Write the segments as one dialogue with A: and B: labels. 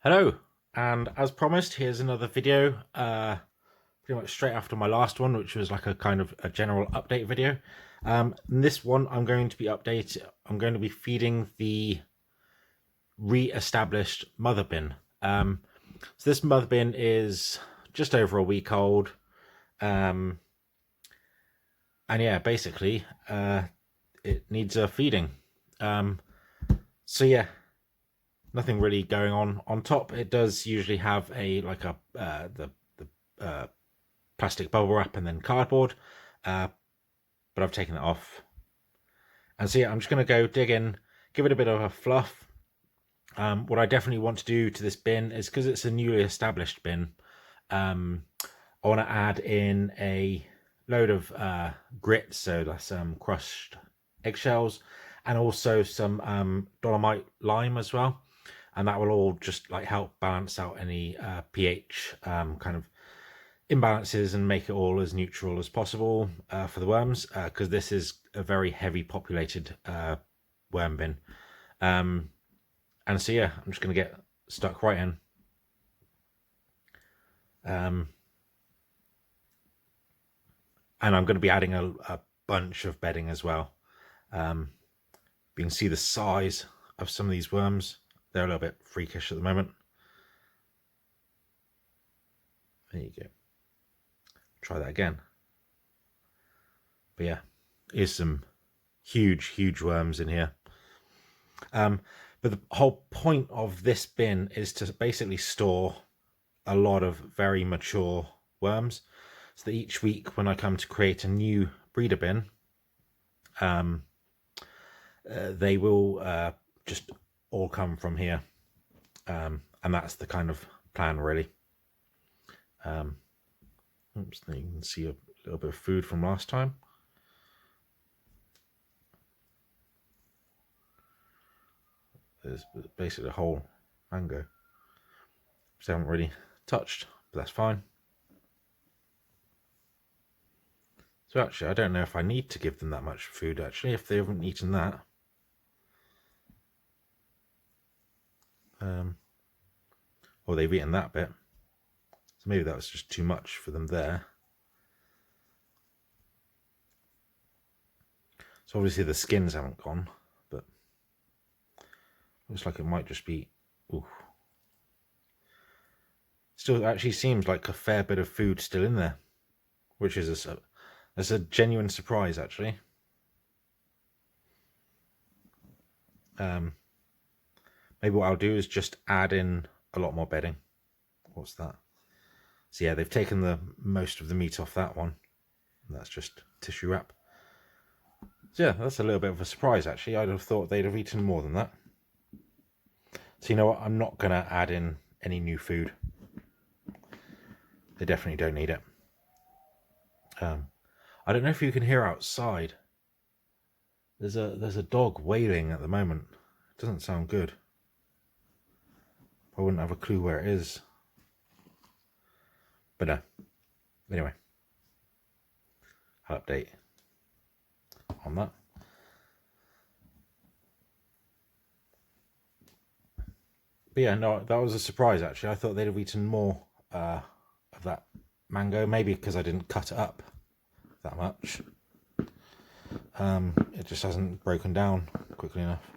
A: Hello, and as promised, here's another video, pretty much straight after my last one, which was like a kind of a general update video. In this one, I'm going to be feeding the re-established mother bin. So this mother bin is just over a week old, and yeah, basically, it needs a feeding. So yeah, nothing really going on. On top, it does usually have the plastic bubble wrap and then cardboard, but I've taken it off. And so yeah, I'm just going to go dig in, give it a bit of a fluff. What I definitely want to do to this bin is, because it's a newly established bin, I want to add in a load of grit, so that's crushed eggshells, and also some dolomite lime as well, and that will all just like help balance out any pH kind of imbalances and make it all as neutral as possible for the worms, because this is a very heavy populated worm bin. And so yeah, I'm just going to get stuck right in. And I'm going to be adding a bunch of bedding as well. You can see the size of some of these worms. They're a little bit freakish at the moment. There you go. Try that again. But yeah, here's some huge worms in here. But the whole point of this bin is to basically store a lot of very mature worms, so that each week when I come to create a new breeder bin, they will just all come from here, and that's the kind of plan, really. Oops, there you can see a little bit of food from last time. There's basically a whole mango, which I haven't really touched, but that's fine. So actually, I don't know if I need to give them that much food, actually, if they haven't eaten that. Or they've eaten that bit. So maybe that was just too much for them there. So obviously the skins haven't gone, but looks like it might just be... Ooh. Still actually seems like a fair bit of food still in there, which is that's a genuine surprise, actually. Maybe what I'll do is just add in a lot more bedding. What's that? So yeah, they've taken the most of the meat off that one. That's just tissue wrap. So yeah, that's a little bit of a surprise, actually. I'd have thought they'd have eaten more than that. So you know what? I'm not going to add in any new food. They definitely don't need it. I don't know if you can hear outside. There's a dog wailing at the moment. It doesn't sound good. I wouldn't have a clue where it is. But no. Anyway, I'll update on that. But yeah, no, that was a surprise, actually. I thought they'd have eaten more of that mango, maybe because I didn't cut it up that much. It just hasn't broken down quickly enough.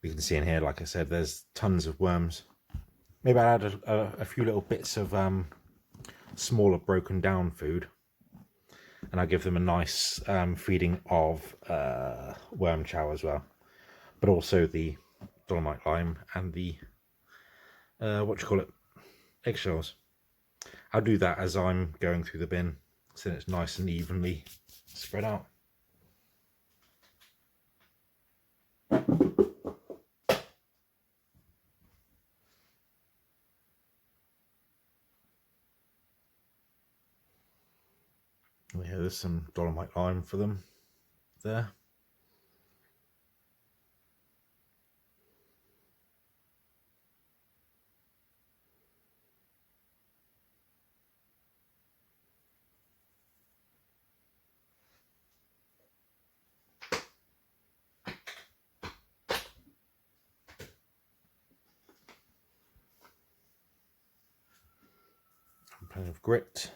A: You can see in here, like I said, there's tons of worms. Maybe I'll add a few little bits of smaller broken down food, and I'll give them a nice feeding of worm chow as well, but also the dolomite lime and the eggshells. I'll do that as I'm going through the bin, so it's nice and evenly spread out. Yeah, there's some dolomite lime for them there. Kind of grit.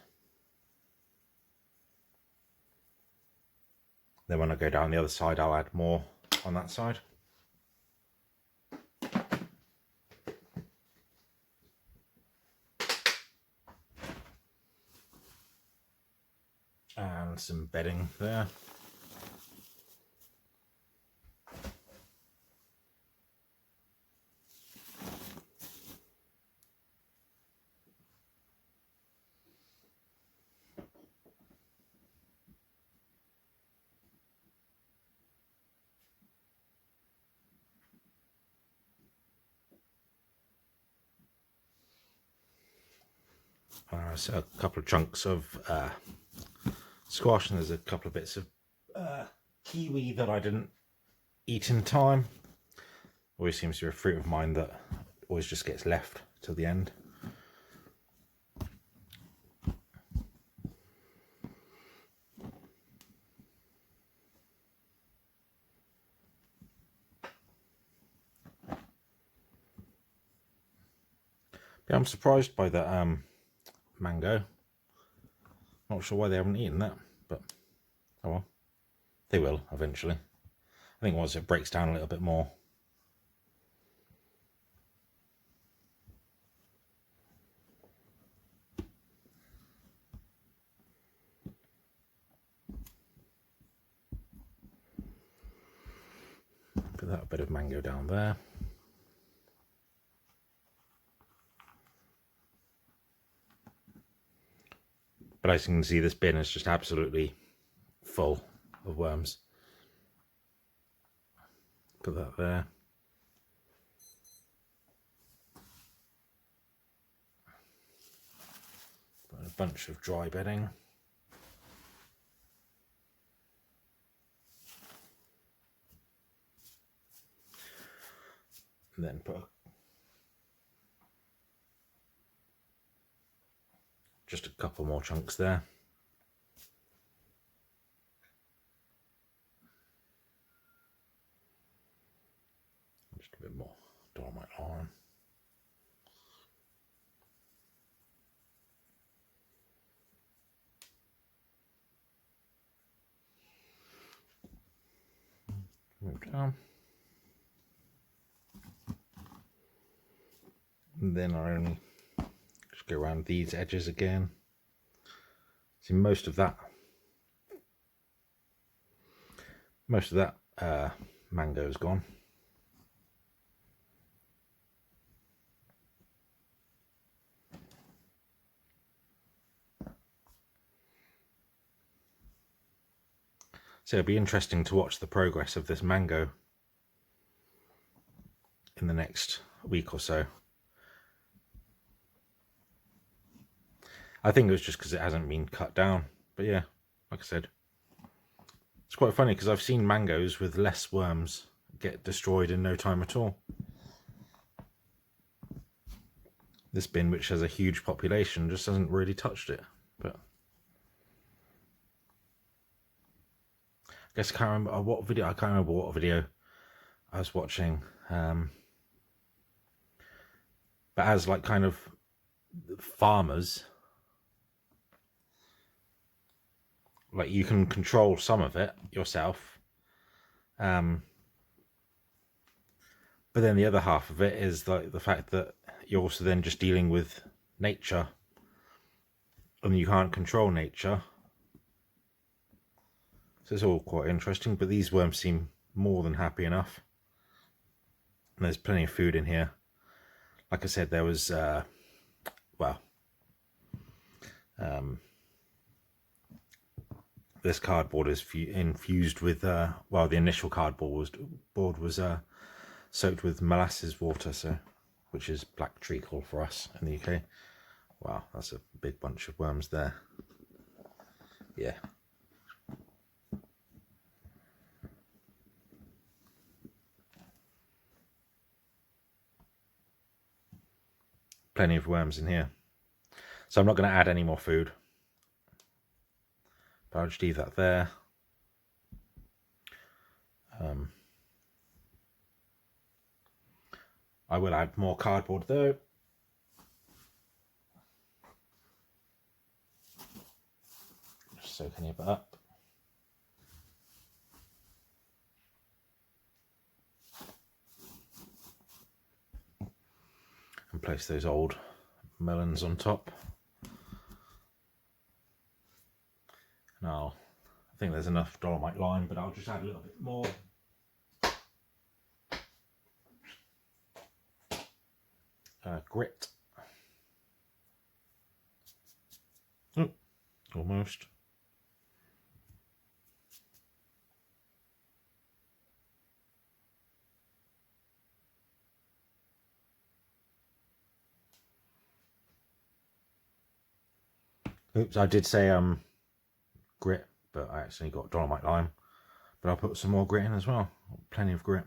A: Then when I go down the other side, I'll add more on that side. And some bedding there. So a couple of chunks of squash, and there's a couple of bits of kiwi that I didn't eat in time. Always seems to be a fruit of mine that always just gets left till the end. But I'm surprised by that mango. Not sure why they haven't eaten that, but oh well. They will eventually. I think once it breaks down a little bit more. Put that bit of mango down there. But as you can see, this bin is just absolutely full of worms. Put that there. Put a bunch of dry bedding. And then put just a couple more chunks there. Just a bit more Dolomite lime. Move down. And then I only just go around these edges again. See, most of that mango is gone. So it'll be interesting to watch the progress of this mango in the next week or so. I think it was just because it hasn't been cut down. But yeah, like I said, it's quite funny because I've seen mangoes with less worms get destroyed in no time at all. This bin, which has a huge population, just hasn't really touched it. But I guess I can't remember what video. I can't remember what video I was watching. But as like kind of farmers, like you can control some of it yourself. But then the other half of it is like the fact that you're also then just dealing with nature, and you can't control nature. So it's all quite interesting, but these worms seem more than happy enough. And there's plenty of food in here. Like I said, there was, this cardboard is infused with, the initial cardboard was soaked with molasses water, which is black treacle for us in the UK. Wow, that's a big bunch of worms there. Yeah. Plenty of worms in here. So I'm not going to add any more food. But I'll just leave that there. I will add more cardboard though. soak any of it up. And place those old melons on top. Now, I think there's enough Dolomite lime, but I'll just add a little bit more. Grit. Oh, almost. Oops, I did say grit, but I actually got Dolomite lime. But I'll put some more grit in as well. Plenty of grit.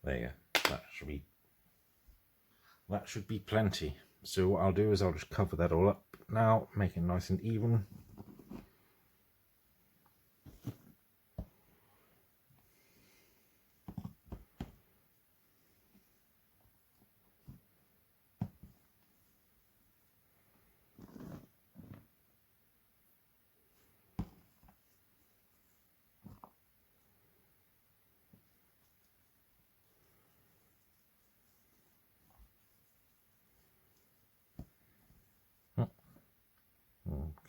A: There you go. That should be plenty. So what I'll do is I'll just cover that all up now, make it nice and even.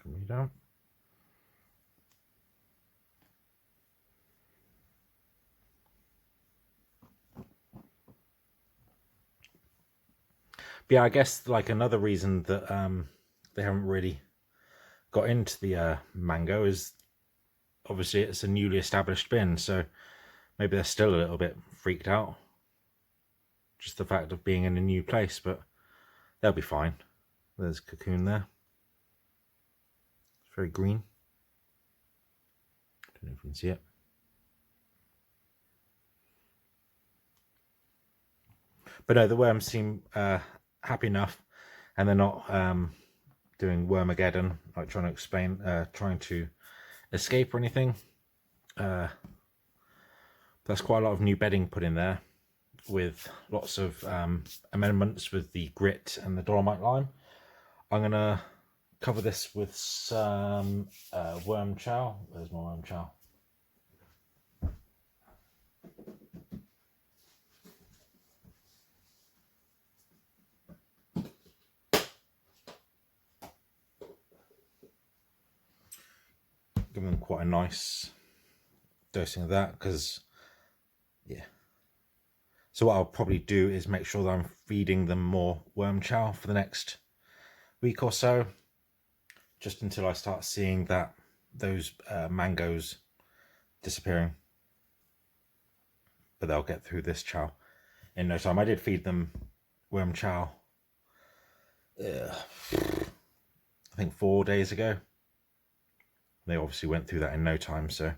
A: Come down. But yeah, I guess like another reason that they haven't really got into the mango is obviously it's a newly established bin, so maybe they're still a little bit freaked out. Just the fact of being in a new place, but they'll be fine. There's cocoon there. It's very green. Don't know if you can see it. But no, the worms seem happy enough, and they're not doing Wormageddon, like trying to explain, trying to escape or anything. That's quite a lot of new bedding put in there, with lots of amendments with the grit and the Dolomite lime. I'm gonna cover this with some worm chow. Where's my worm chow? Give them quite a nice dosing of that, because yeah. So what I'll probably do is make sure that I'm feeding them more worm chow for the next week or so, just until I start seeing that those mangoes disappearing. But they'll get through this chow in no time. I did feed them worm chow I think 4 days ago. They obviously went through that in no time, so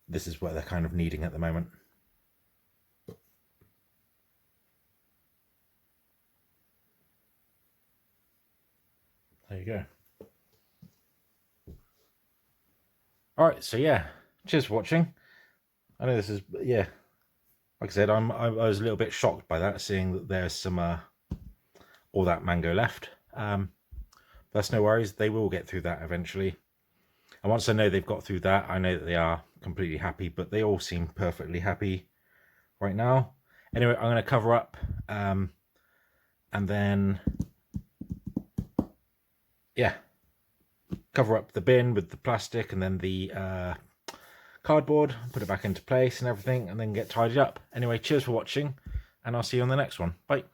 A: this is what they're kind of needing at the moment. There you go. Alright, so yeah, cheers for watching. I know this is, yeah, like I said, I was a little bit shocked by that, seeing that there's some all that mango left. That's no worries, they will get through that eventually. And once I know they've got through that, I know that they are completely happy, but they all seem perfectly happy right now. Anyway, I'm going to cover up and then, yeah, cover up the bin with the plastic and then the cardboard, put it back into place and everything, and then get tidied up. Anyway, cheers for watching, and I'll see you on the next one. Bye.